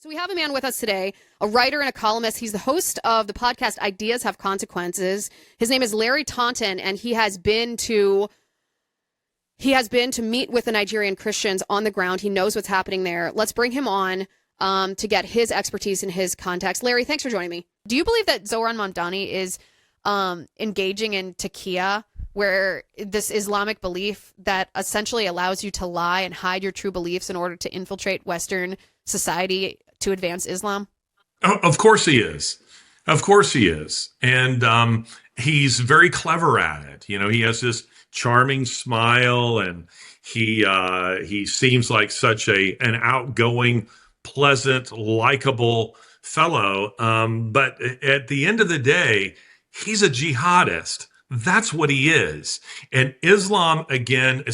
So we have a man with us today, a writer and a columnist. He's the host of the podcast Ideas Have Consequences. His name is Larry Taunton, and he has been to meet with the Nigerian Christians on the ground. He knows what's happening there. Let's bring him on to get his expertise and his context. Larry, thanks for joining me. Do you believe that Zohran Mamdani is engaging in taqiyya, where this Islamic belief that essentially allows you to lie and hide your true beliefs in order to infiltrate Western society to advance Islam? Of course he is. Of course he is. And he's very clever at it. You know, he has this charming smile, and he seems like such an outgoing, pleasant, likable fellow. But at the end of the day, he's a jihadist. That's what he is. And Islam, again,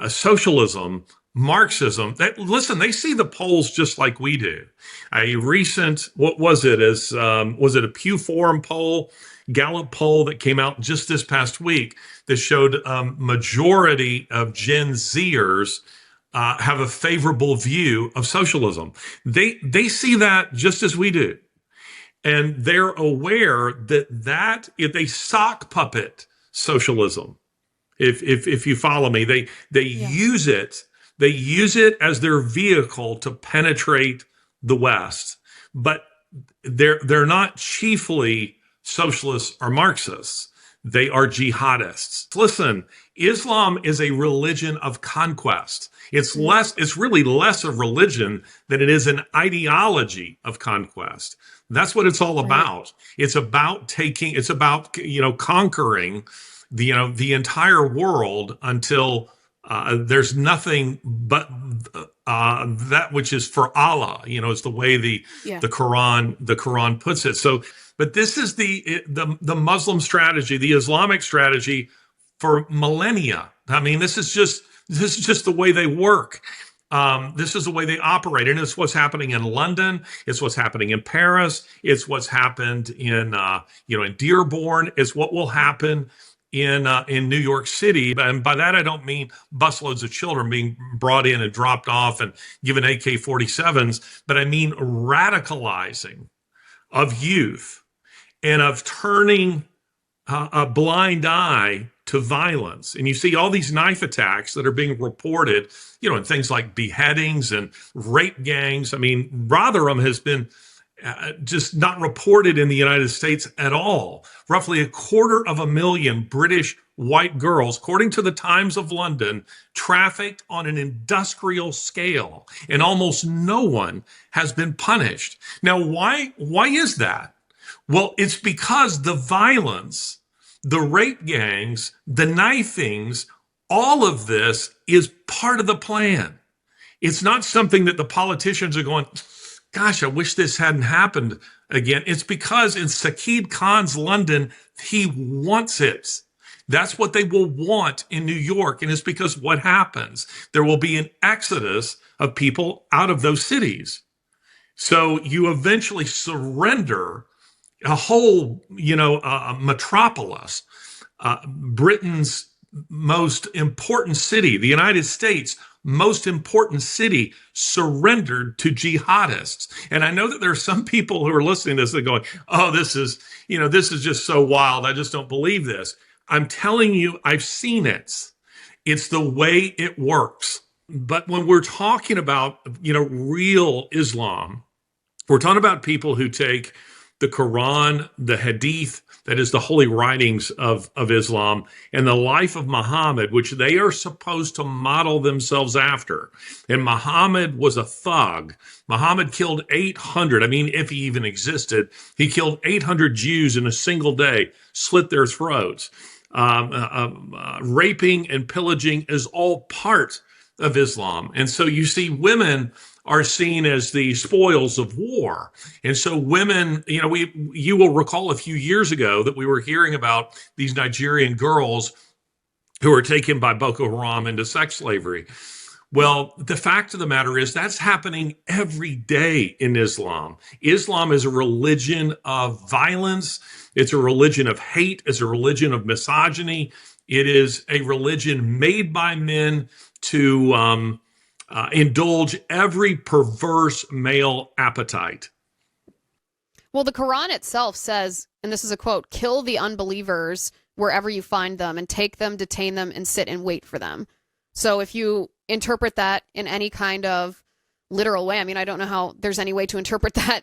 socialism, Marxism, they see the polls just like we do. A recent, was it a Pew Forum poll, Gallup poll that came out just this past week that showed majority of Gen Zers have a favorable view of socialism. They see that just as we do. And they're aware that if they sock puppet socialism, if you follow me, they use it. They use it as their vehicle to penetrate the West, but they're not chiefly socialists or Marxists. They are jihadists. Listen, Islam is a religion of conquest. It's really less a religion than it is an ideology of conquest. That's what it's all about. It's about conquering the entire world until there's nothing but that which is for Allah. You know, it's the way the Quran puts it. So, but this is the Muslim strategy, the Islamic strategy for millennia. I mean, this is just the way they work. This is the way they operate, and it's what's happening in London. It's what's happening in Paris. It's what's happened in in Dearborn. It's what will happen in New York City. And by that, I don't mean busloads of children being brought in and dropped off and given AK-47s, but I mean radicalizing of youth and of turning a blind eye to violence. And you see all these knife attacks that are being reported, and things like beheadings and rape gangs. I mean, Rotherham has been just not reported in the United States at all. Roughly 250,000 British white girls, according to the Times of London, trafficked on an industrial scale, and almost no one has been punished. Now, why is that? Well, it's because the violence, the rape gangs, the knifings, all of this is part of the plan. It's not something that the politicians are going, gosh, I wish this hadn't happened again. It's because in Saqib Khan's London, he wants it. That's what they will want in New York. And it's because what happens? There will be an exodus of people out of those cities. So you eventually surrender a whole, metropolis, Britain's most important city, the United States' most important city, surrendered to jihadists. And I know that there are some people who are listening to this that are going, oh, this is just so wild. I just don't believe this. I'm telling you, I've seen it. It's the way it works. But when we're talking about, real Islam, we're talking about people who take the Quran, the Hadith, that is the holy writings of Islam, and the life of Muhammad, which they are supposed to model themselves after. And Muhammad was a thug. Muhammad killed 800. I mean, if he even existed, he killed 800 Jews in a single day, slit their throats. Raping and pillaging is all part of Islam. And so you see women are seen as the spoils of war. And so women, you will recall a few years ago that we were hearing about these Nigerian girls who were taken by Boko Haram into sex slavery. Well, the fact of the matter is that's happening every day in Islam. Islam is a religion of violence. It's a religion of hate. It's a religion of misogyny. It is a religion made by men to indulge every perverse male appetite. Well, the Quran itself says, and this is a quote, "Kill the unbelievers wherever you find them and take them, detain them, and sit and wait for them." So if you interpret that in any kind of literal way, I mean, I don't know how there's any way to interpret that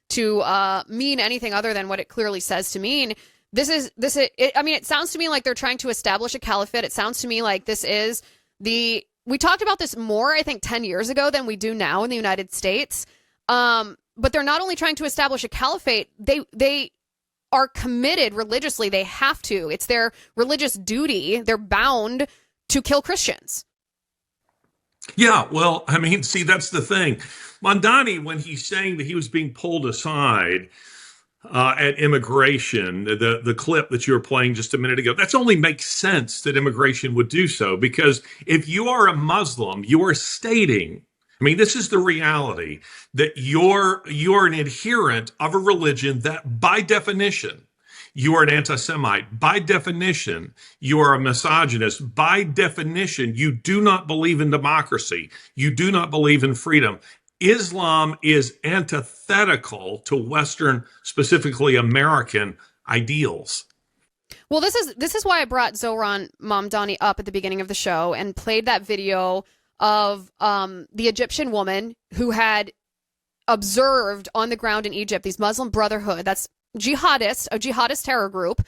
to mean anything other than what it clearly says to mean. It sounds to me like they're trying to establish a caliphate. It sounds to me like this is we talked about this more, I think, 10 years ago than we do now in the United States. But they're not only trying to establish a caliphate, they are committed religiously. They have to. It's their religious duty. They're bound to kill Christians. Yeah, well, I mean, see, that's the thing. Mamdani, when he's saying that he was being pulled aside at immigration, the clip that you were playing just a minute ago, that's only makes sense that immigration would do so, because if you are a Muslim, you are stating, I mean, this is the reality, that you're an adherent of a religion that, by definition, you are an anti-Semite. By definition, you are a misogynist. By definition, you do not believe in democracy. You do not believe in freedom. Islam is antithetical to Western, specifically American, ideals. Well, this is why I brought Zohran Mamdani up at the beginning of the show and played that video of the Egyptian woman who had observed on the ground in Egypt these Muslim Brotherhood, that's Jihadist, a jihadist terror group,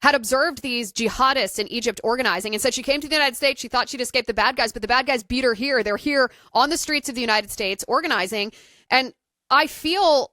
had observed these jihadists in Egypt organizing and said she came to the United States. She thought she'd escape the bad guys, but the bad guys beat her here. They're here on the streets of the United States organizing. And I feel,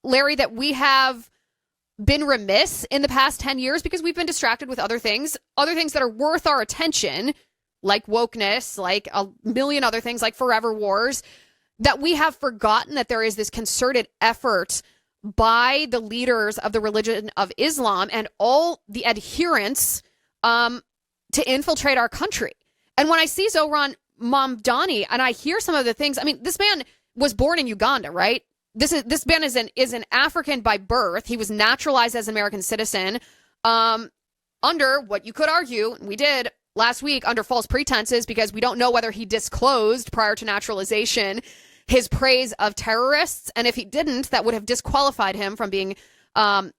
Larry, that we have been remiss in the past 10 years because we've been distracted with other things that are worth our attention, like wokeness, like a million other things, like forever wars, that we have forgotten that there is this concerted effort by the leaders of the religion of Islam and all the adherents to infiltrate our country. And when I see Zohran Mamdani and I hear some of the things, I mean, this man was born in Uganda, right? This man is an African by birth. He was naturalized as an American citizen under what you could argue, and we did last week, under false pretenses, because we don't know whether he disclosed prior to naturalization his praise of terrorists. And if he didn't, that would have disqualified him from being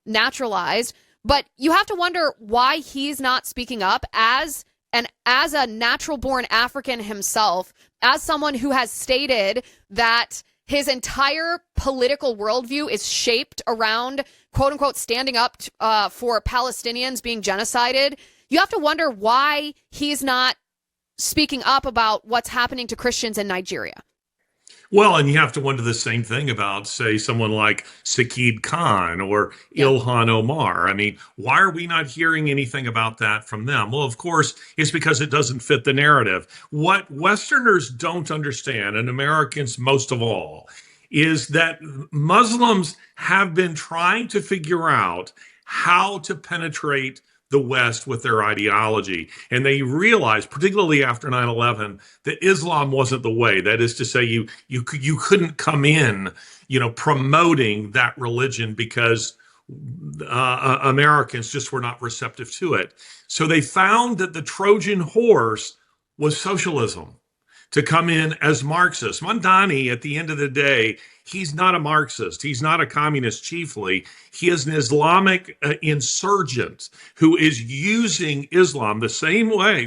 naturalized. But you have to wonder why he's not speaking up as a natural-born African himself, as someone who has stated that his entire political worldview is shaped around, quote-unquote, standing up for Palestinians being genocided. You have to wonder why he's not speaking up about what's happening to Christians in Nigeria. Well, and you have to wonder the same thing about, say, someone like Sakid Khan or Ilhan Omar. I mean, why are we not hearing anything about that from them? Well, of course, it's because it doesn't fit the narrative. What Westerners don't understand, and Americans most of all, is that Muslims have been trying to figure out how to penetrate the West with their ideology. And they realized, particularly after 9/11, that Islam wasn't the way. That is to say, you couldn't come in, promoting that religion because Americans just were not receptive to it. So they found that the Trojan horse was socialism, to come in as Marxist. Mamdani, at the end of the day, he's not a Marxist. He's not a communist chiefly. He is an Islamic insurgent who is using Islam the same way,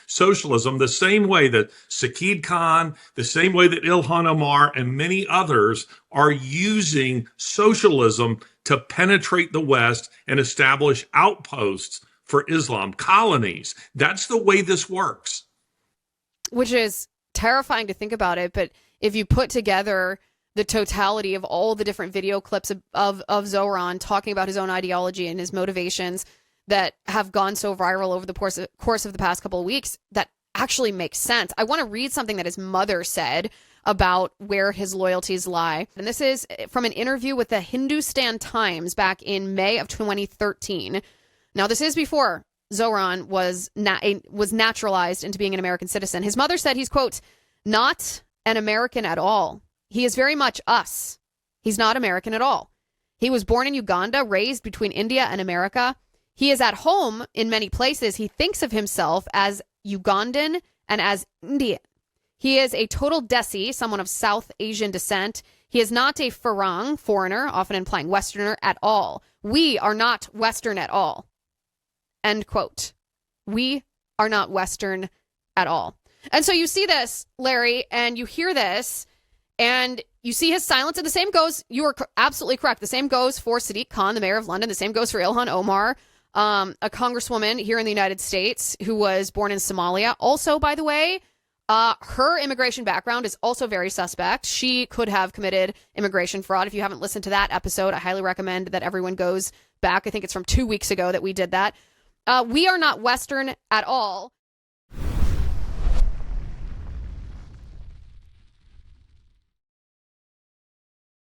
socialism, the same way that Sakid Khan, the same way that Ilhan Omar and many others are using socialism to penetrate the West and establish outposts for Islam, colonies. That's the way this works. Which is terrifying to think about it, but if you put together the totality of all the different video clips of Zohran talking about his own ideology and his motivations that have gone so viral over the course of the past couple of weeks, that actually makes sense. I want to read something that his mother said about where his loyalties lie. And this is from an interview with the Hindustan Times back in May of 2013. Now, this is before Zohran was naturalized into being an American citizen. His mother said he's, quote, not an American at all. He is very much us. He's not American at all. He was born in Uganda, raised between India and America. He is at home in many places. He thinks of himself as Ugandan and as Indian. He is a total Desi, someone of South Asian descent. He is not a Farang, foreigner, often implying Westerner, at all. We are not Western at all. End quote. We are not Western at all. And so you see this, Larry, and you hear this, and you see his silence, and the same goes, you are absolutely correct, the same goes for Sadiq Khan, the mayor of London, the same goes for Ilhan Omar, a congresswoman here in the United States who was born in Somalia. Also, by the way, her immigration background is also very suspect. She could have committed immigration fraud. If you haven't listened to that episode, I highly recommend that everyone goes back. I think it's from 2 weeks ago that we did that. We are not Western at all.